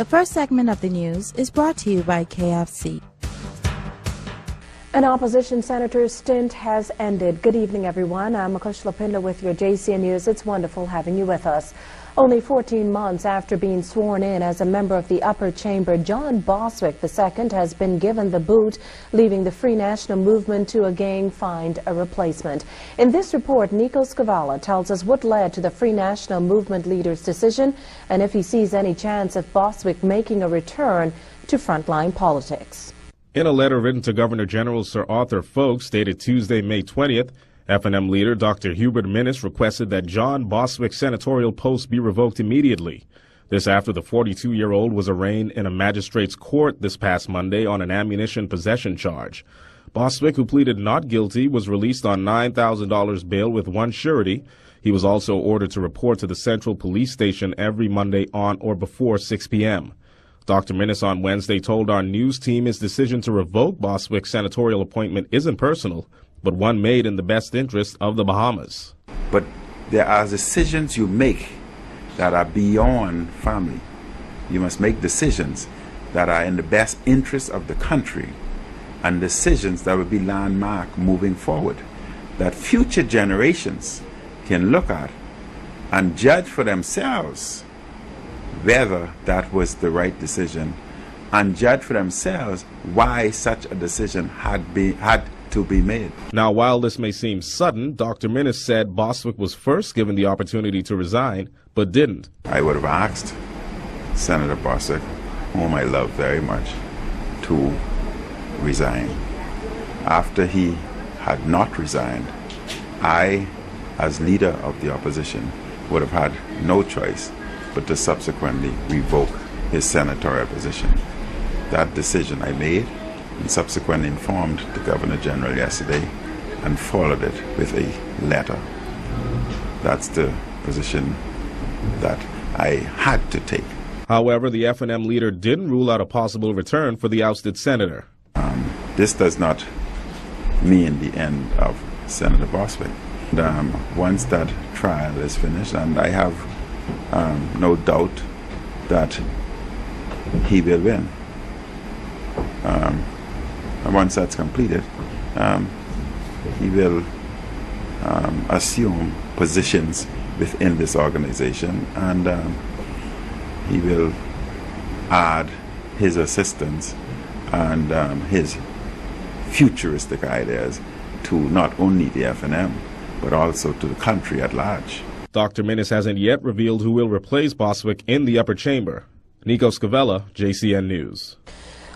The first segment of the news is brought to you by KFC. An opposition senator's stint has ended. Good evening, everyone. I'm Akush Lapinda with your JCN News. It's wonderful having you with us. Only 14 months after being sworn in as a member of the upper chamber, John Boswick II has been given the boot, leaving the Free National Movement to again find a replacement. In this report, Nico Scavala tells us what led to the Free National Movement leader's decision and if he sees any chance of Boswick making a return to frontline politics. In a letter written to Governor General Sir Arthur Folkes, dated Tuesday, May 20th, FNM leader Dr. Hubert Minnis requested that John Boswick's senatorial post be revoked immediately. This after the 42-year-old was arraigned in a magistrate's court this past Monday on an ammunition possession charge. Boswick, who pleaded not guilty, was released on $9,000 bail with one surety. He was also ordered to report to the Central Police Station every Monday on or before 6 p.m. Dr. Minnis on Wednesday told our news team his decision to revoke Boswick's senatorial appointment isn't personal, but one made in the best interest of the Bahamas. But there are decisions you make that are beyond family. You must make decisions that are in the best interest of the country and decisions that will be landmark moving forward, that future generations can look at and judge for themselves whether that was the right decision and judge for themselves why such a decision had to be made. Now, while this may seem sudden, Dr. Minnis said Boswick was first given the opportunity to resign, but didn't. I would have asked Senator Boswick, whom I love very much, to resign. After he had not resigned, I, as leader of the opposition, would have had no choice but to subsequently revoke his senatorial position. That decision I made and subsequently informed the Governor General yesterday and followed it with a letter. That's the position that I had to take. However, the FNM leader didn't rule out a possible return for the ousted senator. This does not mean the end of Senator Boswick. Once that trial is finished, and I have no doubt that he will win. And once that's completed, he will assume positions within this organization, and he will add his assistance and his futuristic ideas to not only the FNM, but also to the country at large. Dr. Minnis hasn't yet revealed who will replace Boswick in the upper chamber. Nico Scavala, JCN News.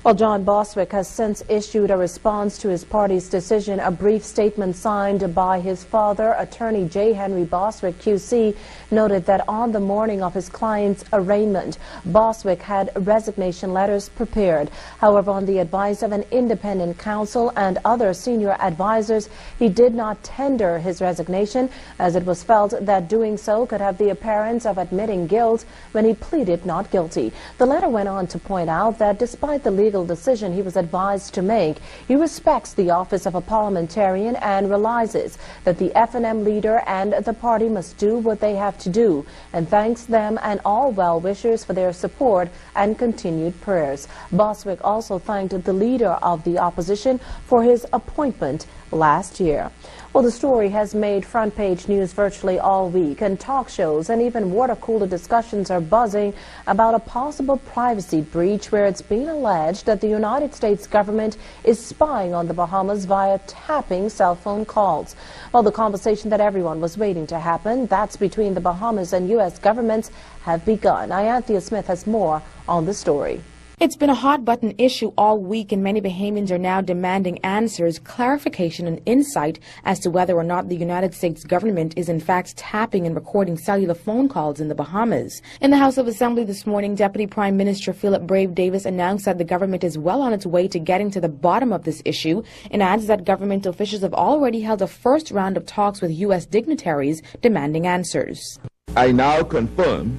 Well, John Boswick has since issued a response to his party's decision. A brief statement signed by his father, attorney J. Henry Boswick, QC, noted that on the morning of his client's arraignment, Boswick had resignation letters prepared. However, on the advice of an independent counsel and other senior advisors, he did not tender his resignation, as it was felt that doing so could have the appearance of admitting guilt when he pleaded not guilty. The letter went on to point out that despite the legal decision he was advised to make, he respects the office of a parliamentarian and realizes that the FNM leader and the party must do what they have to do, and thanks them and all well-wishers for their support and continued prayers. Boswick also thanked the leader of the opposition for his appointment last year. Well, the story has made front-page news virtually all week, and talk shows and even water-cooler discussions are buzzing about a possible privacy breach where it's been alleged that the United States government is spying on the Bahamas via tapping cell phone calls. Well, the conversation that everyone was waiting to happen, that's between the Bahamas and U.S. governments, have begun. Ianthea Smith has more on the story. It's been a hot-button issue all week, and many Bahamians are now demanding answers, clarification, and insight as to whether or not the United States government is in fact tapping and recording cellular phone calls in the Bahamas. In the House of Assembly this morning, Deputy Prime Minister Philip Brave Davis announced that the government is well on its way to getting to the bottom of this issue, and adds that government officials have already held a first round of talks with U.S. dignitaries demanding answers. I now confirm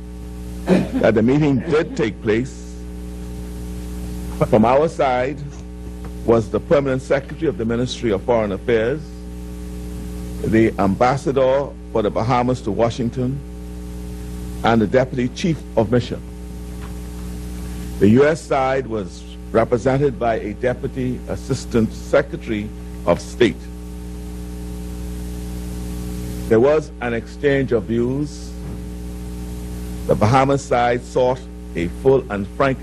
that the meeting did take place. From our side was the Permanent Secretary of the Ministry of Foreign Affairs, the Ambassador for the Bahamas to Washington, and the Deputy Chief of Mission. The U.S. side was represented by a Deputy Assistant Secretary of State. There was an exchange of views. The Bahamas side sought a full and frank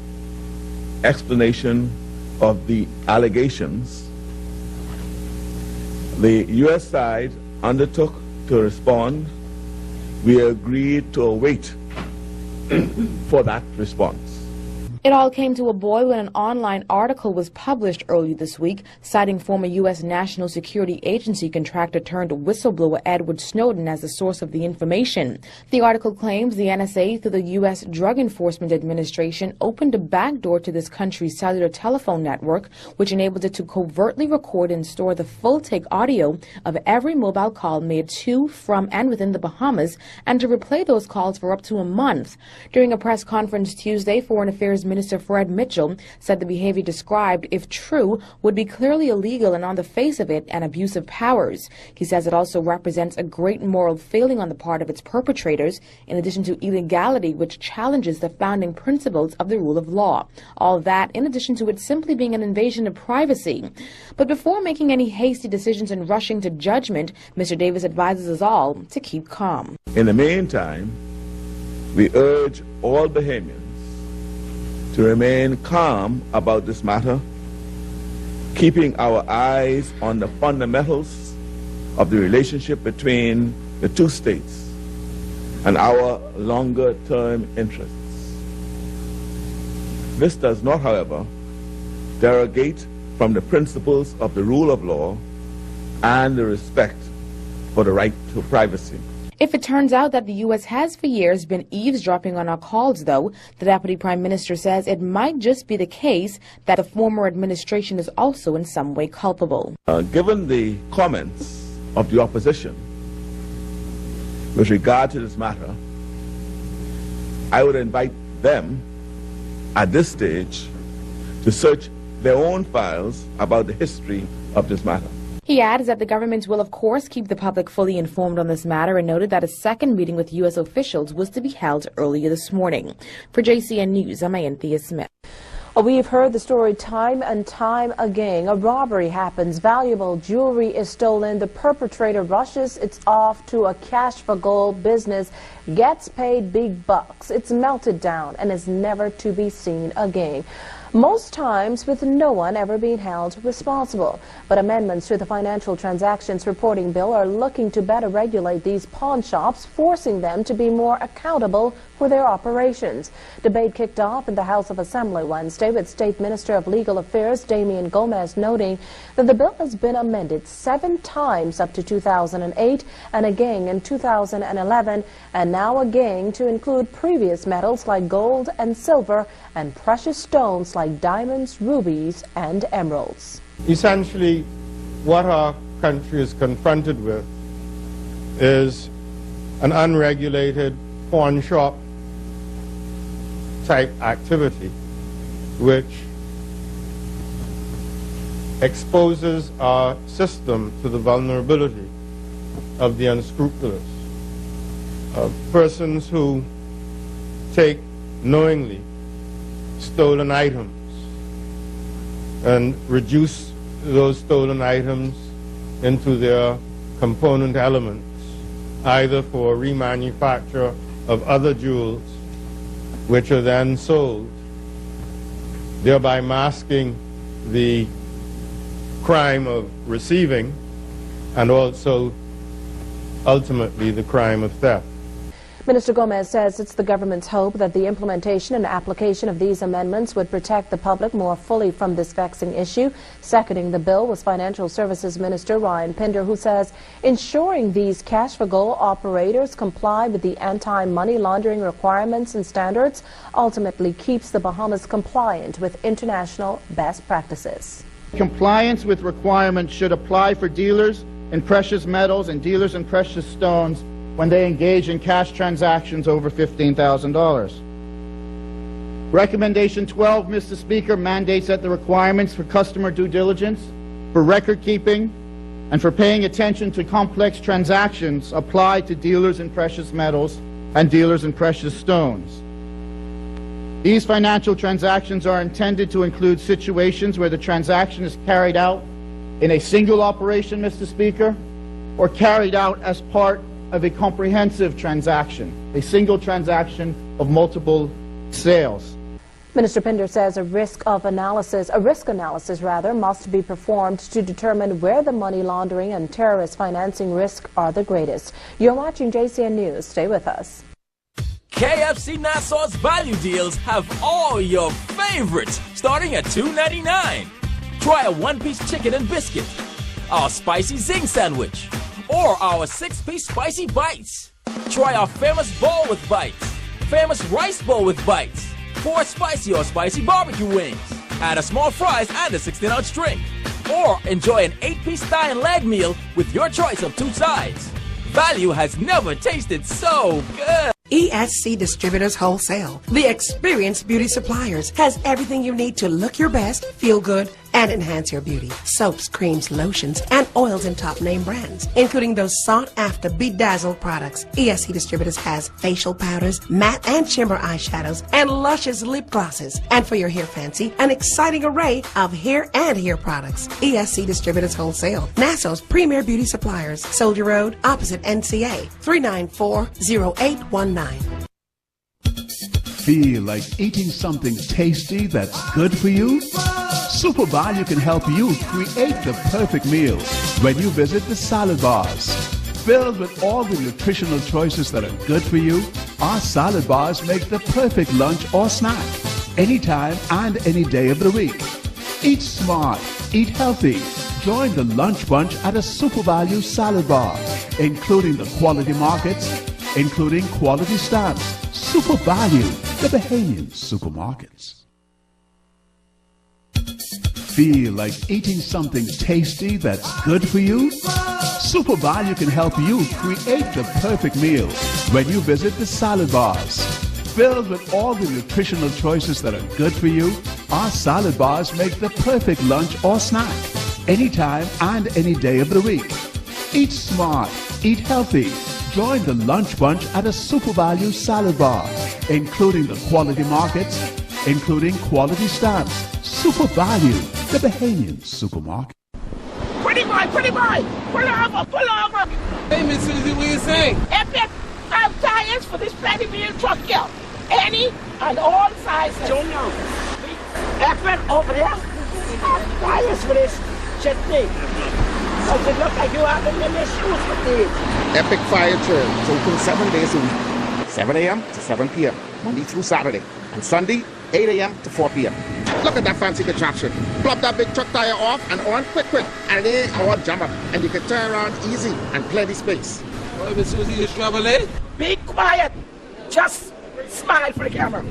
explanation of the allegations. The U.S. side undertook to respond. We agreed to await for that response. It all came to a boil when an online article was published earlier this week, citing former U.S. National Security Agency contractor turned whistleblower Edward Snowden as the source of the information. The article claims the NSA, through the U.S. Drug Enforcement Administration, opened a backdoor to this country's cellular telephone network, which enabled it to covertly record and store the full-take audio of every mobile call made to, from, and within the Bahamas, and to replay those calls for up to a month. During a press conference Tuesday, Foreign Affairs Minister Fred Mitchell said the behavior described, if true, would be clearly illegal and on the face of it an abuse of powers. He says it also represents a great moral failing on the part of its perpetrators, in addition to illegality which challenges the founding principles of the rule of law. All that in addition to it simply being an invasion of privacy. But before making any hasty decisions and rushing to judgment, Mr. Davis advises us all to keep calm. In the meantime, we urge all Bahamians to remain calm about this matter, keeping our eyes on the fundamentals of the relationship between the two states and our longer-term interests. This does not, however, derogate from the principles of the rule of law and the respect for the right to privacy. If it turns out that the U.S. has for years been eavesdropping on our calls, though, the Deputy Prime Minister says it might just be the case that the former administration is also in some way culpable. Given the comments of the opposition with regard to this matter, I would invite them at this stage to search their own files about the history of this matter. He adds that the government will, of course, keep the public fully informed on this matter and noted that a second meeting with U.S. officials was to be held earlier this morning. For JCN News, I'm Anthea Smith. We've heard the story time and time again. A robbery happens. Valuable jewelry is stolen. The perpetrator rushes. It's off to a cash for gold business, gets paid big bucks. It's melted down and is never to be seen again. Most times with no one ever being held responsible. But amendments to the Financial Transactions Reporting Bill are looking to better regulate these pawn shops, forcing them to be more accountable for their operations. Debate kicked off in the House of Assembly Wednesday with State Minister of Legal Affairs Damian Gomez noting that the bill has been amended 7 times up to 2008 and again in 2011 and now again to include previous metals like gold and silver and precious stones like diamonds, rubies and emeralds. Essentially, what our country is confronted with is an unregulated pawn shop type activity which exposes our system to the vulnerability of the unscrupulous, of persons who take knowingly stolen items and reduce those stolen items into their component elements, either for remanufacture of other jewels, which are then sold, thereby masking the crime of receiving and also ultimately the crime of theft. Minister Gomez says it's the government's hope that the implementation and application of these amendments would protect the public more fully from this vexing issue. Seconding the bill was Financial Services Minister Ryan Pinder, who says ensuring these cash for gold operators comply with the anti-money laundering requirements and standards ultimately keeps the Bahamas compliant with international best practices. Compliance with requirements should apply for dealers in precious metals and dealers in precious stones when they engage in cash transactions over $15,000. Recommendation 12, Mr. Speaker, mandates that the requirements for customer due diligence, for record keeping, and for paying attention to complex transactions apply to dealers in precious metals and dealers in precious stones. These financial transactions are intended to include situations where the transaction is carried out in a single operation, Mr. Speaker, or carried out as part of a comprehensive transaction, a single transaction of multiple sales. Minister Pinder says a risk analysis must be performed to determine where the money laundering and terrorist financing risk are the greatest. You're watching JCN News. Stay with us. KFC Nassau's value deals have all your favorites, starting at $2.99. Try a one-piece chicken and biscuit, our spicy zing sandwich, or our 6-piece spicy bites. Try our famous bowl with bites, famous rice bowl with bites, 4 spicy or spicy barbecue wings, add a small fries and a 16-ounce drink, or enjoy an 8-piece thigh and leg meal with your choice of 2 sides. Value has never tasted so good. ESC Distributors Wholesale, the experienced beauty suppliers, has everything you need to look your best, feel good, and enhance your beauty. Soaps, creams, lotions, and oils in top name brands, including those sought-after bedazzled products. ESC Distributors has facial powders, matte and shimmer eyeshadows, and luscious lip glosses. And for your hair fancy, an exciting array of hair and hair products. ESC Distributors Wholesale, Nassau's premier beauty suppliers. Soldier Road, opposite NCA, 394-0819. Feel like eating something tasty that's good for you? Super Value can help you create the perfect meal when you visit the salad bars. Filled with all the nutritional choices that are good for you, our salad bars make the perfect lunch or snack, anytime and any day of the week. Eat smart, eat healthy. Join the lunch bunch at a Super Value salad bar, including the quality markets, including quality stamps. Super Value, the Bahamian supermarkets. Feel like eating something tasty that's good for you? Super Value can help you create the perfect meal when you visit the salad bars. Filled with all the nutritional choices that are good for you, our salad bars make the perfect lunch or snack, anytime and any day of the week. Eat smart, eat healthy. Join the lunch bunch at a Super Value salad bar, including the quality markets, including quality stamps. Super Value, the Bahamian supermarket. Pretty boy, pull over. Hey, Miss Susie, what you saying? Epic 5 tires for this bloody wheel truck here. Any and all sizes. Junior. Epic over there. Tires for this chutney. Does it look like you have them in your shoes for these? Epic Fire Trail is open 7 days a week, 7 a.m. to 7 p.m., Monday through Saturday, and Sunday, 8 a.m. to 4 p.m. Look at that fancy contraption. Plop that big truck tire off and on quick, and it ain't all jam up, and you can turn around easy and plenty space. Oh, Miss Susie, you traveling? Be quiet. Just smile for the camera.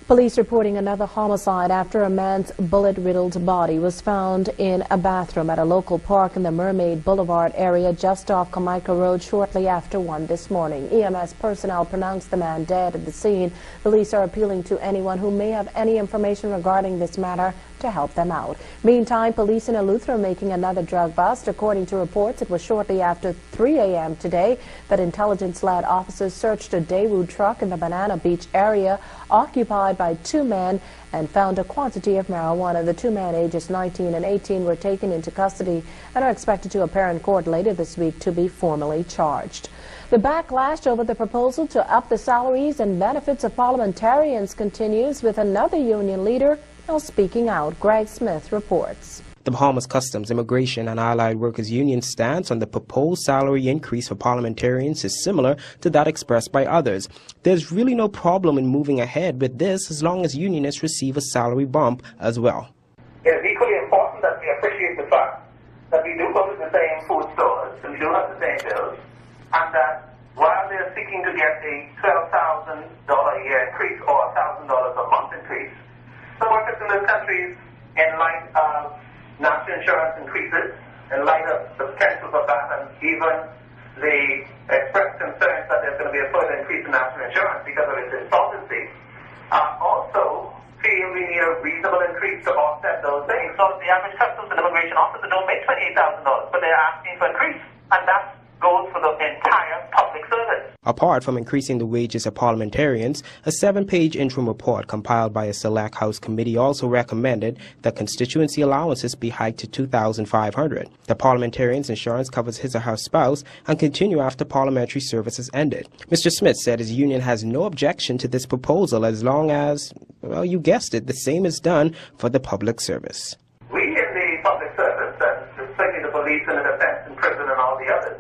Police reporting another homicide after a man's bullet-riddled body was found in a bathroom at a local park in the Mermaid Boulevard area just off Kamika Road shortly after 1 this morning. EMS personnel pronounced the man dead at the scene. Police are appealing to anyone who may have any information regarding this matter to help them out. Meantime, police in Eleuthera are making another drug bust. According to reports, it was shortly after 3 a.m. today that intelligence-led officers searched a Daewoo truck in the Banana Beach area occupied by 2 men and found a quantity of marijuana. The 2 men, ages 19 and 18, were taken into custody and are expected to appear in court later this week to be formally charged. The backlash over the proposal to up the salaries and benefits of parliamentarians continues, with another union leader now speaking out. Greg Smith reports. The Bahamas Customs, Immigration and Allied Workers Union stance on the proposed salary increase for parliamentarians is similar to that expressed by others. There's really no problem in moving ahead with this as long as unionists receive a salary bump as well. It is equally important that we appreciate the fact that we do go to the same food stores and we do have the same bills, and that while they're seeking to get a $12,000 a year increase or $1,000 a month increase, the workers in this country, in light of national insurance increases, in light of the potential for that, and even the expressed concerns that there's going to be a further increase in national insurance because of its insolvency, are also feel we need a reasonable increase to offset those things. So the average customs and immigration officer don't make $28,000, but they're asking for an increase, and that goes for the entire public service. Apart from increasing the wages of parliamentarians, a 7-page interim report compiled by a select House committee also recommended that constituency allowances be hiked to $2,500. The parliamentarian's insurance covers his or her spouse and continue after parliamentary service is ended. Mr. Smith said his union has no objection to this proposal as long as, well, you guessed it, the same is done for the public service. We in the public service, and certainly the police and the defense and prison and all the others,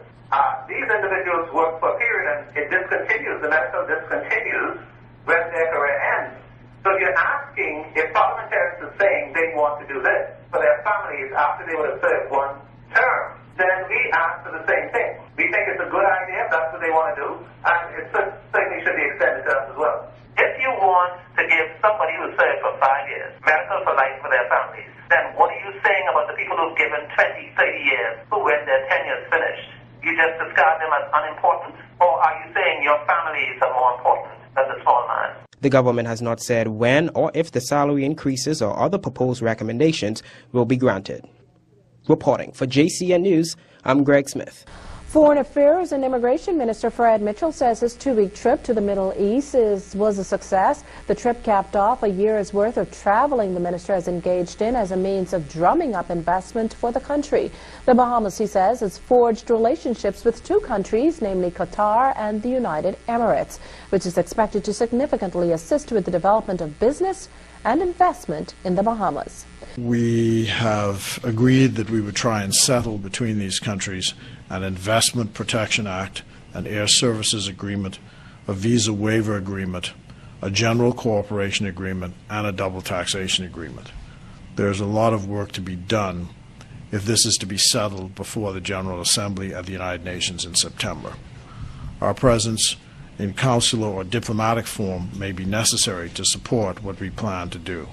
these individuals work for a period and it discontinues, the medical discontinues when their career ends. So you're asking if parliamentarians are saying they want to do this for their families after they would have served one term, then we ask for the same thing. We think it's a good idea if that's what they want to do, and it certainly should be extended to us as well. If you want to give somebody who served for 5 years medical for life for their families, then what are you saying about the people who've given 20, 30 years who when their tenure's finished? You just discard them as unimportant? Or are you saying your families are more important than the small man? The government has not said when or if the salary increases or other proposed recommendations will be granted. Reporting for JCN News, I'm Greg Smith. Foreign Affairs and Immigration Minister Fred Mitchell says his 2-week trip to the Middle East was a success. The trip capped off a year's worth of traveling the minister has engaged in as a means of drumming up investment for the country. The Bahamas, he says, has forged relationships with 2 countries, namely Qatar and the United Emirates, which is expected to significantly assist with the development of business and investment in the Bahamas. We have agreed that we would try and settle between these countries an Investment Protection Act, an Air Services Agreement, a Visa Waiver Agreement, a General Cooperation Agreement, and a Double Taxation Agreement. There's a lot of work to be done if this is to be settled before the General Assembly at the United Nations in September. Our presence in consular or diplomatic form may be necessary to support what we plan to do.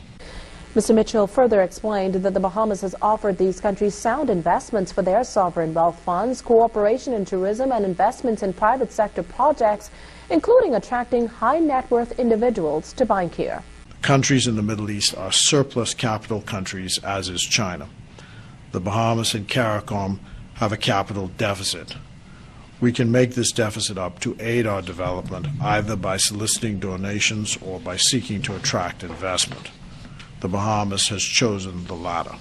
Mr. Mitchell further explained that the Bahamas has offered these countries sound investments for their sovereign wealth funds, cooperation in tourism, and investments in private sector projects, including attracting high net worth individuals to bank here. Countries in the Middle East are surplus capital countries, as is China. The Bahamas and CARICOM have a capital deficit. We can make this deficit up to aid our development, either by soliciting donations or by seeking to attract investment. The Bahamas has chosen the latter.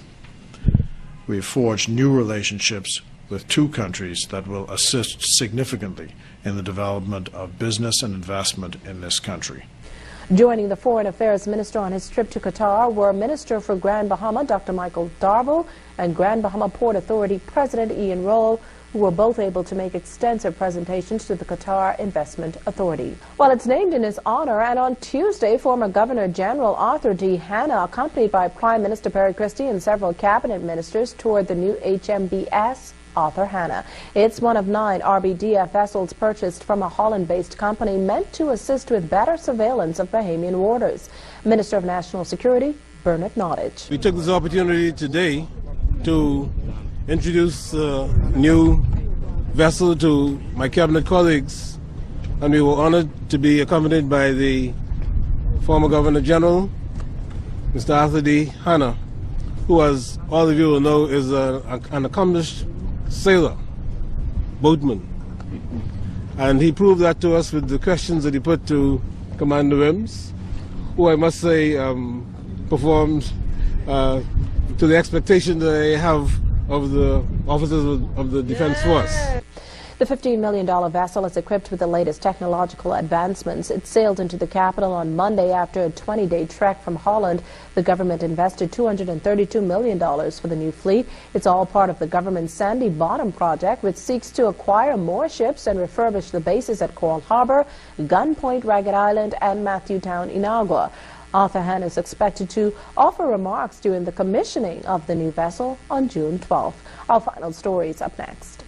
We have forged new relationships with 2 countries that will assist significantly in the development of business and investment in this country. Joining the Foreign Affairs Minister on his trip to Qatar were Minister for Grand Bahama, Dr. Michael Darville, and Grand Bahama Port Authority President Ian Roll, who were both able to make extensive presentations to the Qatar Investment Authority. Well, it's named in his honor, and on Tuesday, former Governor General Arthur D. Hanna, accompanied by Prime Minister Perry Christie and several cabinet ministers, toured the new HMBS Arthur Hanna. It's one of 9 RBDF vessels purchased from a Holland-based company meant to assist with better surveillance of Bahamian waters. Minister of National Security, Bernard Nottage. We took this opportunity today to introduce a new vessel to my cabinet colleagues, and we were honored to be accompanied by the former Governor General, Mr. Arthur D. Hanna, who, as all of you will know, is an accomplished sailor, boatman. And he proved that to us with the questions that he put to Commander Wims, who I must say performed to the expectation that I have of the officers of the Defense Force. The $15 million vessel is equipped with the latest technological advancements. It sailed into the capital on Monday after a 20-day trek from Holland. The government invested $232 million for the new fleet. It's all part of the government's Sandy Bottom project, which seeks to acquire more ships and refurbish the bases at Coral Harbor, Gunpoint, Ragged Island, and Matthewtown, Inagua. Arthur Hanna is expected to offer remarks during the commissioning of the new vessel on June 12th. Our final story is up next.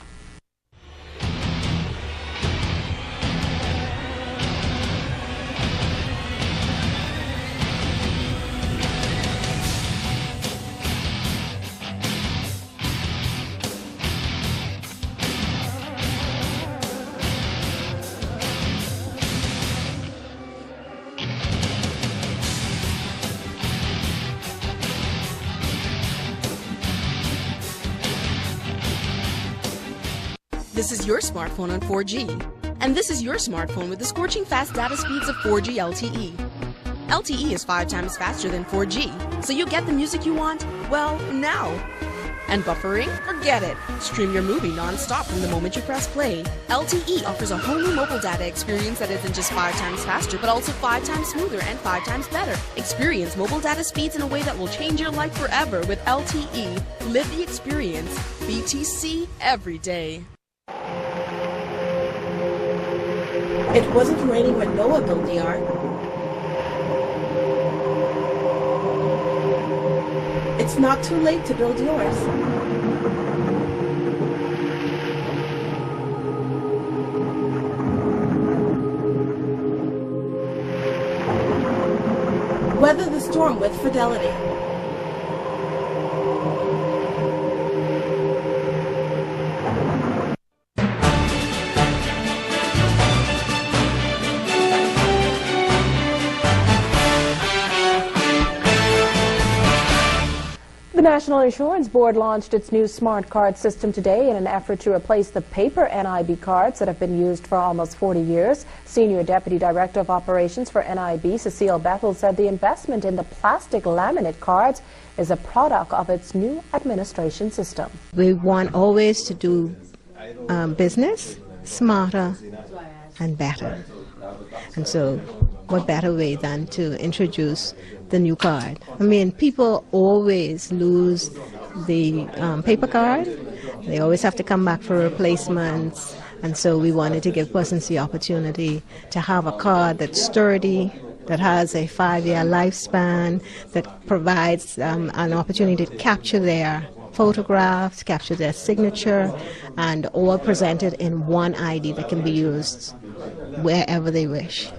This is your smartphone on 4G. And this is your smartphone with the scorching fast data speeds of 4G LTE. LTE is 5 times faster than 4G, so you get the music you want, well, now. And buffering? Forget it. Stream your movie non-stop from the moment you press play. LTE offers a whole new mobile data experience that isn't just 5 times faster, but also 5 times smoother and 5 times better. Experience mobile data speeds in a way that will change your life forever with LTE. Live the experience. BTC every day. It wasn't raining when Noah built the ark. It's not too late to build yours. Weather the storm with fidelity. The National Insurance Board launched its new smart card system today in an effort to replace the paper NIB cards that have been used for almost 40 years. Senior Deputy Director of Operations for NIB, Cecile Bethel, said the investment in the plastic laminate cards is a product of its new administration system. We want always to do business smarter and better. And so what better way than to introduce the new card? I mean, people always lose the paper card. They always have to come back for replacements. And so we wanted to give persons the opportunity to have a card that's sturdy, that has a 5-year lifespan, that provides an opportunity to capture their photographs, capture their signature, and all presented in one ID that can be used wherever they wish.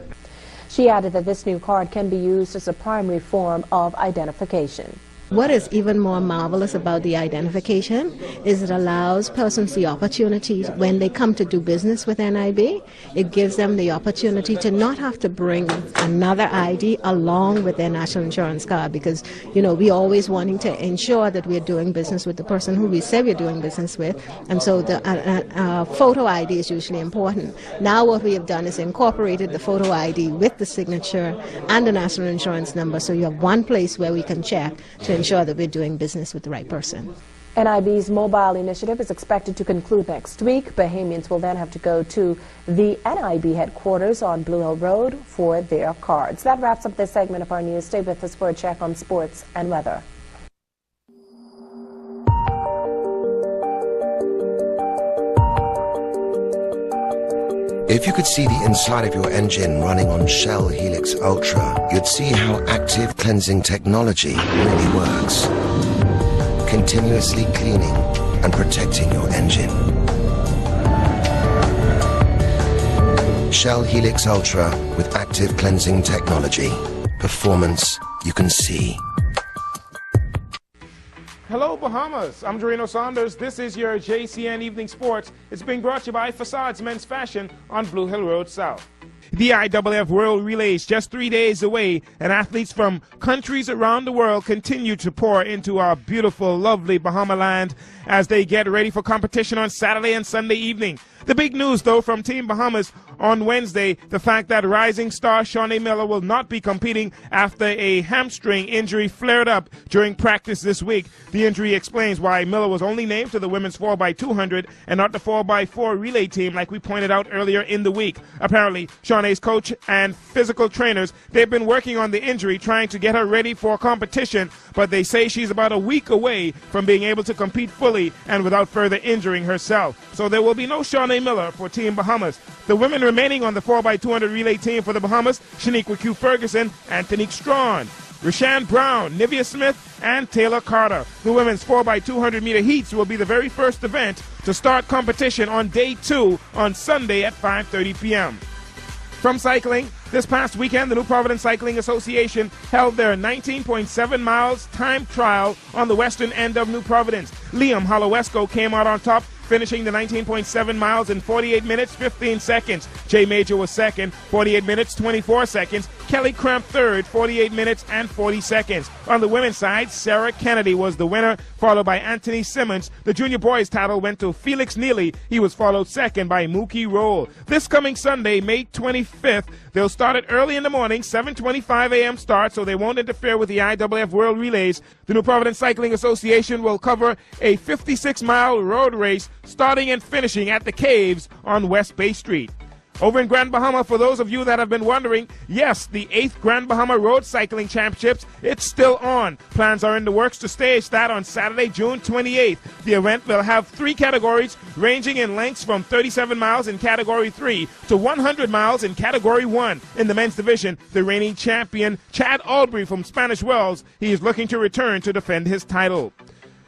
She added that this new card can be used as a primary form of identification. What is even more marvelous about the identification is it allows persons the opportunity, when they come to do business with NIB, it gives them the opportunity to not have to bring another ID along with their national insurance card, because, you know, we're always wanting to ensure that we're doing business with the person who we say we're doing business with, and so the photo ID is usually important. Now what we have done is incorporated the photo ID with the signature and the national insurance number, so you have one place where we can check to ensure that we're doing business with the right person. NIB's mobile initiative is expected to conclude next week. Bahamians will then have to go to the NIB headquarters on Blue Hill Road for their cards. That wraps up this segment of our news. Stay with us for a check on sports and weather. If you could see the inside of your engine running on Shell Helix Ultra, you'd see how active cleansing technology really works. Continuously cleaning and protecting your engine. Shell Helix Ultra with active cleansing technology. Performance you can see. Hello, Bahamas. I'm Dorino Saunders. This is your JCN Evening Sports. It's being brought to you by Facades Men's Fashion on Blue Hill Road South. The IAAF World Relay is just 3 days away, and athletes from countries around the world continue to pour into our beautiful, lovely Bahama land as they get ready for competition on Saturday and Sunday evening. The big news, though, from Team Bahamas on Wednesday, the fact that rising star Shawnee Miller will not be competing after a hamstring injury flared up during practice this week. The injury explains why Miller was only named to the women's 4x200 and not the 4x4 relay team like we pointed out earlier in the week. Apparently, Shawnee's coach and physical trainers, they've been working on the injury, trying to get her ready for competition, but they say she's about a week away from being able to compete fully and without further injuring herself. So there will be no Shawnee Miller for Team Bahamas. The women remaining on the 4x200 relay team for the Bahamas, Shaniqua Q. Ferguson, Antonique Strawn, Rashan Brown, Nivea Smith, and Taylor Carter. The women's 4x200 meter heats will be the very first event to start competition on day 2 on Sunday at 5:30 p.m. From cycling, this past weekend, the New Providence Cycling Association held their 19.7 miles time trial on the western end of New Providence. Liam Holowesco came out on top, finishing the 19.7 miles in 48 minutes, 15 seconds. Jay Major was second, 48 minutes, 24 seconds. Kelly Cramp third, 48 minutes and 40 seconds. On the women's side, Sarah Kennedy was the winner, followed by Anthony Simmons. The junior boys title went to Felix Neely. He was followed second by Mookie Roll. This coming Sunday, May 25th, they'll start it early in the morning, 7:25 a.m. start, so they won't interfere with the IAAF World Relays. The New Providence Cycling Association will cover a 56-mile road race starting and finishing at the Caves on West Bay Street. Over in Grand Bahama, for those of you that have been wondering, yes, the 8th Grand Bahama Road Cycling Championships, it's still on. Plans are in the works to stage that on Saturday, June 28th. The event will have 3 categories ranging in lengths from 37 miles in Category 3 to 100 miles in Category 1. In the men's division, the reigning champion, Chad Albury from Spanish Wells, he is looking to return to defend his title.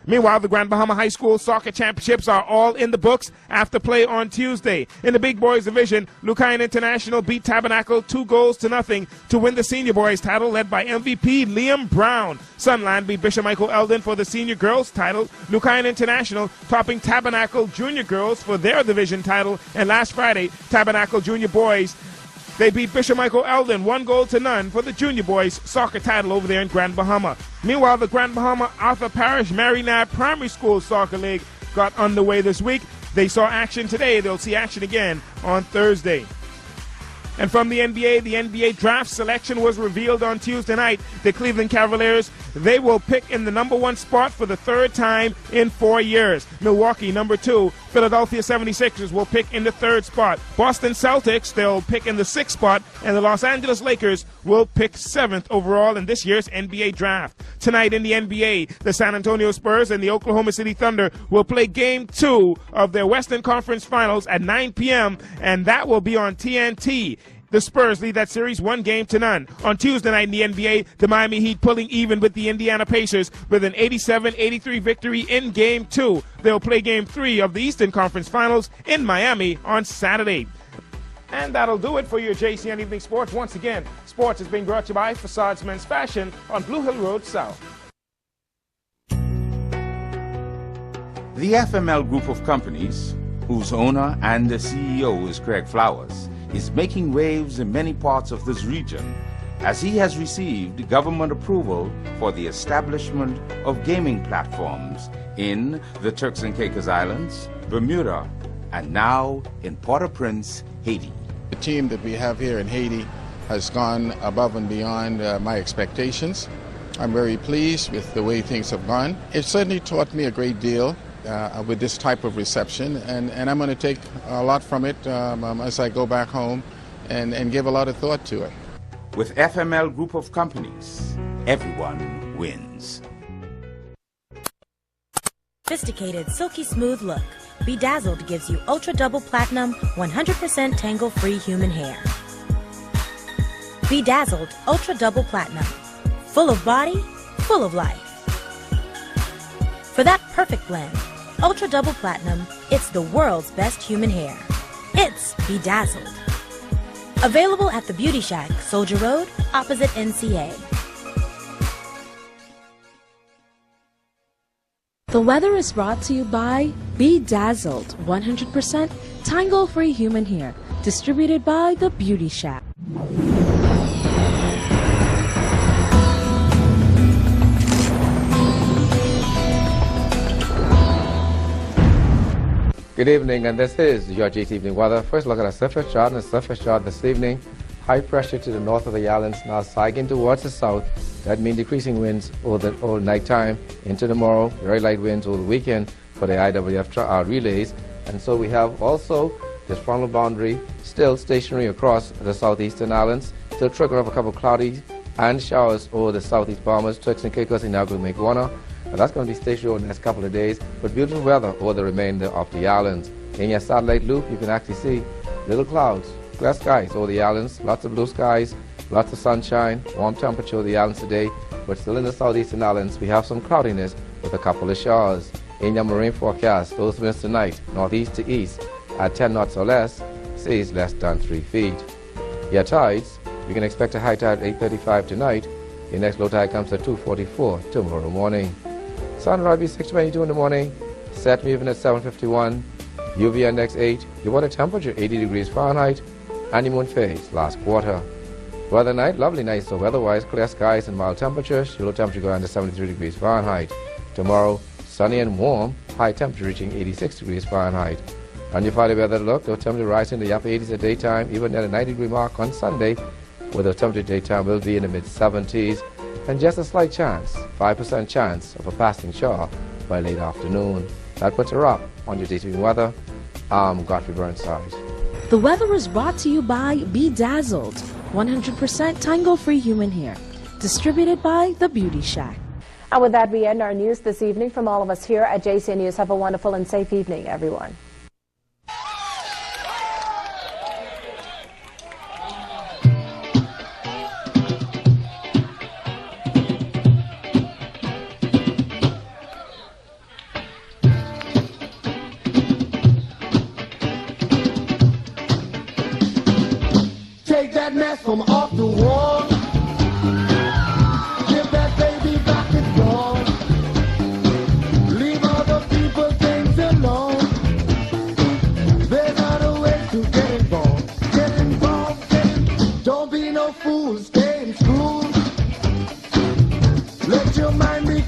Meanwhile, the Grand Bahama High School Soccer Championships are all in the books after play on Tuesday. In the big boys division, Lucayan International beat Tabernacle 2-0 to win the senior boys title, led by MVP Liam Brown. Sunland beat Bishop Michael Eldon for the senior girls title. Lucayan International topping Tabernacle Junior Girls for their division title. And last Friday, Tabernacle Junior Boys, they beat Bishop Michael Eldon 1-0 for the junior boys soccer title over there in Grand Bahama. Meanwhile, the Grand Bahama Arthur Parish Mary Knapp Primary School Soccer League got underway this week. They saw action today. They'll see action again on Thursday. And from the NBA draft selection was revealed on Tuesday night. The Cleveland Cavaliers, they will pick in the number 1 spot for the 3rd time in 4 years. Milwaukee, number 2. Philadelphia 76ers will pick in the 3rd spot. Boston Celtics, they'll pick in the 6th spot. And the Los Angeles Lakers will pick 7th overall in this year's NBA draft. Tonight in the NBA, the San Antonio Spurs and the Oklahoma City Thunder will play Game 2 of their Western Conference Finals at 9 p.m., and that will be on TNT. The Spurs lead that series 1-0. On Tuesday night in the NBA, the Miami Heat pulling even with the Indiana Pacers with an 87-83 victory in Game 2. They'll play Game 3 of the Eastern Conference Finals in Miami on Saturday. And that'll do it for your JCN Evening Sports. Once again, sports is being brought to you by Facades Men's Fashion on Blue Hill Road South. The FML Group of Companies, whose owner and the CEO is Craig Flowers, is making waves in many parts of this region as he has received government approval for the establishment of gaming platforms in the Turks and Caicos Islands, Bermuda, and now in Port-au-Prince, Haiti. The team that we have here in Haiti has gone above and beyond my expectations. I'm very pleased with the way things have gone. It certainly taught me a great deal with this type of reception, and I'm going to take a lot from it as I go back home and give a lot of thought to it. With FML Group of Companies, everyone wins. Sophisticated, silky smooth look. Bedazzled gives you ultra double platinum, 100% tangle-free human hair. Bedazzled ultra double platinum. Full of body, full of life. For that perfect blend, Ultra Double Platinum, it's the world's best human hair. It's Bedazzled. Available at the Beauty Shack, Soldier Road, opposite NCA. The weather is brought to you by Bedazzled, 100% tangle-free human hair, distributed by the Beauty Shack. Good evening, and this is your JCN Evening Weather. First look at a surface chart, and the surface chart this evening. High pressure to the north of the islands, now sagging towards the south. That means decreasing winds all night time into tomorrow, very light winds over the weekend for the IAAF relays. And so we have also this frontal boundary still stationary across the southeastern islands, still trickling up a couple of cloudy and showers over the southeast Bahamas, Turks and Caicos, and now going to make Warner. And that's going to be stationary over the next couple of days, but beautiful weather over the remainder of the islands. In your satellite loop, you can actually see little clouds, clear skies over the islands, lots of blue skies, lots of sunshine, warm temperature over the islands today, but still in the southeastern islands, we have some cloudiness with a couple of showers. In your marine forecast, those winds tonight, northeast to east, at 10 knots or less, seas less than 3 feet. Your tides, we can expect a high tide at 8:35 tonight. Your next low tide comes at 2:44 tomorrow morning. Sunrise be 6:22 in the morning, set moving at 7:51, UV index 8, your water temperature 80 degrees Fahrenheit, and your moon phase last quarter. Weather night, lovely night. So weather-wise, clear skies and mild temperatures. Low temperature going to 73 degrees Fahrenheit. Tomorrow, sunny and warm. High temperature reaching 86 degrees Fahrenheit. On your Friday weather look, the temperature rising to the upper 80s at daytime, even at a 90-degree mark on Sunday, where the temperature daytime will be in the mid-70s, and just a slight chance, 5% chance of a passing shower by late afternoon. That puts a wrap on your JCN weather. I'm Godfrey Burnside. The weather is brought to you by Bedazzled, 100% tangle-free human hair, distributed by The Beauty Shack. And with that, we end our news this evening. From all of us here at JCN News, have a wonderful and safe evening, everyone. Take that mess from off the wall. Give that baby back its ball. Leave other people's things alone. There's other ways to get involved. Get involved, don't be no fool, stay in school. Let your mind be